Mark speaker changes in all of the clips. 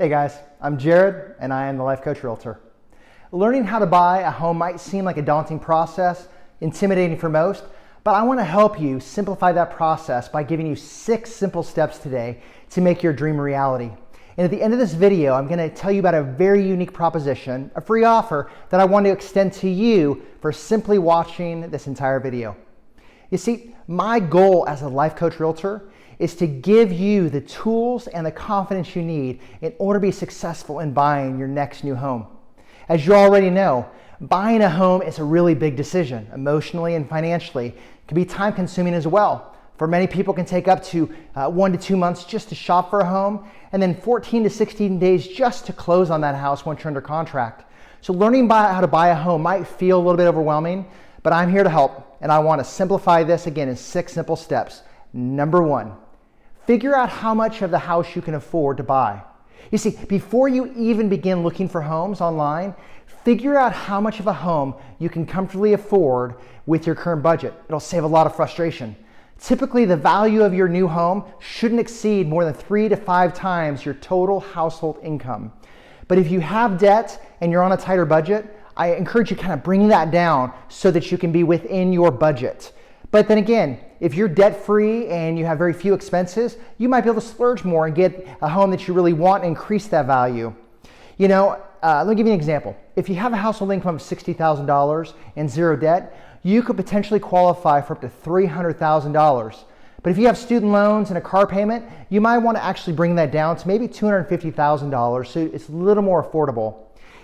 Speaker 1: Hey guys, I'm Jared and I am the Life Coach Realtor. Learning how to buy a home might seem like a daunting process, intimidating for most, but I want to help you simplify that process by giving you 6 simple steps today to make your dream a reality. And at the end of this video, I'm going to tell you about a very unique proposition, a free offer that I want to extend to you for simply watching this entire video. You see, my goal as a Life Coach Realtor is to give you the tools and the confidence you need in order to be successful in buying your next new home. As you already know, buying a home is a really big decision, emotionally and financially. It can be time consuming as well. For many people, it can take up to 1 to 2 months just to shop for a home, and then 14 to 16 days just to close on that house once you're under contract. So learning how to buy a home might feel a little bit overwhelming, but I'm here to help, and I want to simplify this again in 6 simple steps. Number 1, figure out how much of the house you can afford to buy. You see, before you even begin looking for homes online, figure out how much of a home you can comfortably afford with your current budget. It'll save a lot of frustration. Typically, the value of your new home shouldn't exceed more than 3 to 5 times your total household income. But if you have debt and you're on a tighter budget, I encourage you kind of bring that down so that you can be within your budget. But then again, if you're debt-free and you have very few expenses, you might be able to splurge more and get a home that you really want and increase that value. You know, let me give you an example. If you have a household income of $60,000 and 0 debt, you could potentially qualify for up to $300,000. But if you have student loans and a car payment, you might want to actually bring that down to maybe $250,000 so it's a little more affordable.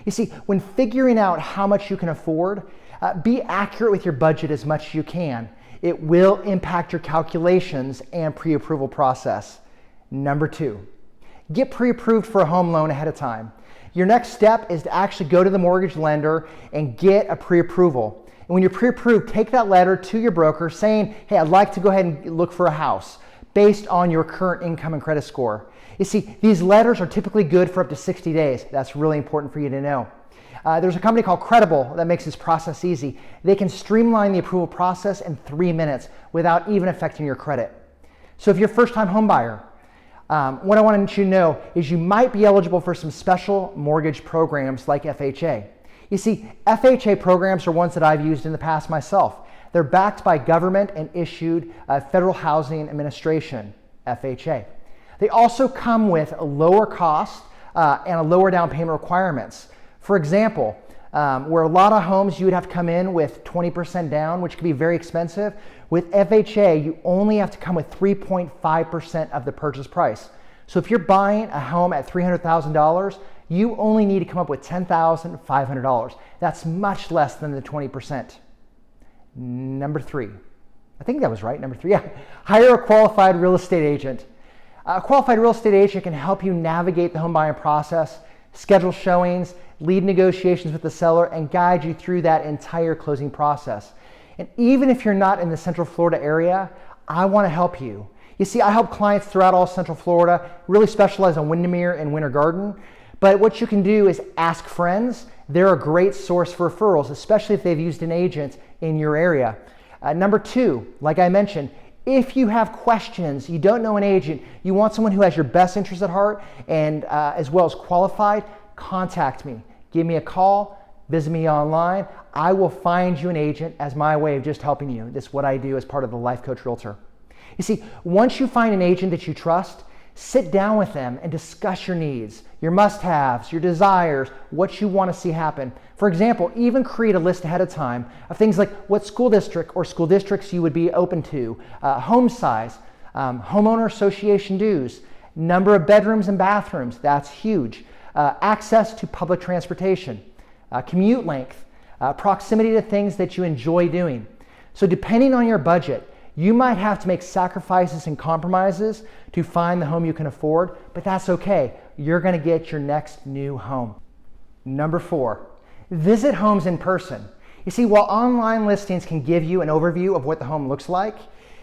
Speaker 1: You see, when figuring out how much you can afford, be accurate with your budget as much as you can. It will impact your calculations and pre-approval process. Number 2, get pre-approved for a home loan ahead of time. Your next step is to actually go to the mortgage lender and get a pre-approval. And when you're pre-approved, take that letter to your broker saying, hey, I'd like to go ahead and look for a house based on your current income and credit score. You see, these letters are typically good for up to 60 days. That's really important for you to know. There's a company called Credible that makes this process easy. They can streamline the approval process in 3 minutes without even affecting your credit. So if you're a first-time home buyer, what I want you to know is you might be eligible for some special mortgage programs like FHA. You see, FHA programs are ones that I've used in the past myself. They're backed by government and issued Federal Housing Administration, FHA. They also come with a lower cost and a lower down payment requirements. For example, where a lot of homes you would have to come in with 20% down, which could be very expensive, with FHA you only have to come with 3.5% of the purchase price. So if you're buying a home at $300,000, you only need to come up with $10,500. That's much less than the 20%. Number 3, I think that was right, number 3, yeah. Hire a qualified real estate agent. A qualified real estate agent can help you navigate the home buying process, schedule showings, lead negotiations with the seller, and guide you through that entire closing process. And even if you're not in the Central Florida area, I want to help you. You see, I help clients throughout all Central Florida, really specialize on Windermere and Winter Garden. But what you can do is ask friends. They're a great source for referrals, especially if they've used an agent in your area. Number 2, like I mentioned, if you have questions, you don't know an agent, you want someone who has your best interest at heart and as well as qualified, contact me. Give me a call, visit me online. I will find you an agent as my way of just helping you. This is what I do as part of the Life Coach Realtor. You see, once you find an agent that you trust, sit down with them and discuss your needs, your must-haves, your desires, what you want to see happen. For example, even create a list ahead of time of things like what school district or school districts you would be open to, home size, homeowner association dues, number of bedrooms and bathrooms, that's huge, access to public transportation, commute length, proximity to things that you enjoy doing. So depending on your budget, you might have to make sacrifices and compromises to find the home you can afford, but that's okay. You're going to get your next new home. Number 4, visit homes in person. You see, while online listings can give you an overview of what the home looks like,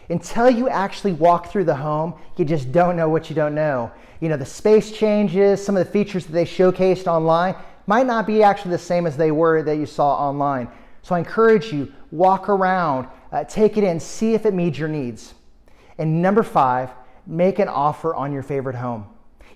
Speaker 1: until you actually walk through the home, you just don't know what you don't know. You know, the space changes, some of the features that they showcased online might not be actually the same as they were that you saw online. So I encourage you, walk around, take it in, see if it meets your needs. And number 5, make an offer on your favorite home.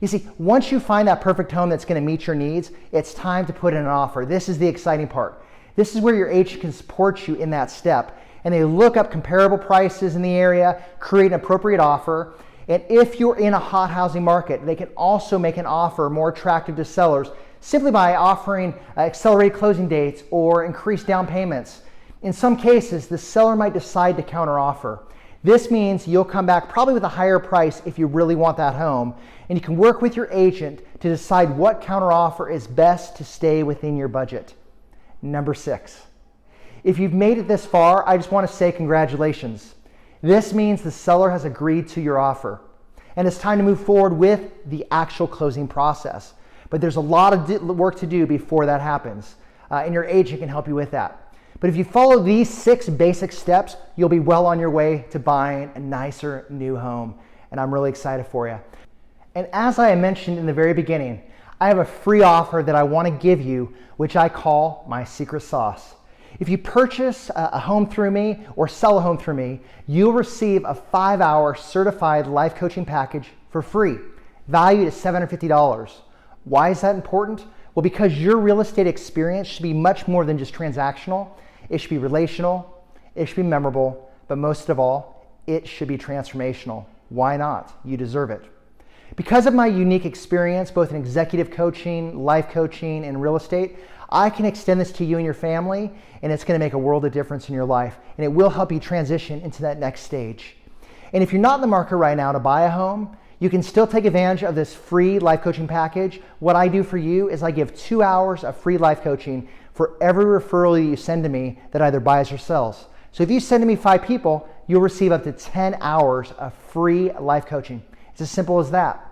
Speaker 1: You see, once you find that perfect home that's going to meet your needs, it's time to put in an offer. This is the exciting part. This is where your agent can support you in that step. And they look up comparable prices in the area, create an appropriate offer. And if you're in a hot housing market, they can also make an offer more attractive to sellers simply by offering accelerated closing dates or increased down payments. In some cases, the seller might decide to counteroffer. This means you'll come back probably with a higher price if you really want that home, and you can work with your agent to decide what counteroffer is best to stay within your budget. Number 6, if you've made it this far, I just want to say congratulations. This means the seller has agreed to your offer, and it's time to move forward with the actual closing process. But there's a lot of work to do before that happens, and your agent can help you with that. But if you follow these 6 basic steps, you'll be well on your way to buying a nicer new home. And I'm really excited for you. And as I mentioned in the very beginning, I have a free offer that I want to give you, which I call my secret sauce. If you purchase a home through me or sell a home through me, you'll receive a 5-hour certified life coaching package for free, valued at $750. Why is that important? Well, because your real estate experience should be much more than just transactional. It should be relational, it should be memorable, but most of all, it should be transformational. Why not? You deserve it. Because of my unique experience, both in executive coaching, life coaching, and real estate, I can extend this to you and your family, and it's going to make a world of difference in your life, and it will help you transition into that next stage. And if you're not in the market right now to buy a home, you can still take advantage of this free life coaching package. What I do for you is I give 2 hours of free life coaching for every referral you send to me that either buys or sells. So if you send to me 5 people, you'll receive up to 10 hours of free life coaching. It's as simple as that.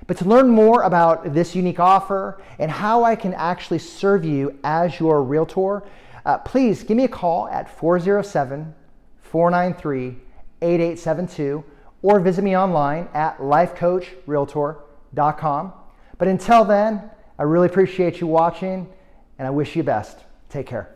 Speaker 1: But to learn more about this unique offer and how I can actually serve you as your realtor, please give me a call at 407-493-8872 or visit me online at lifecoachrealtor.com. But until then, I really appreciate you watching, and I wish you best. Take care.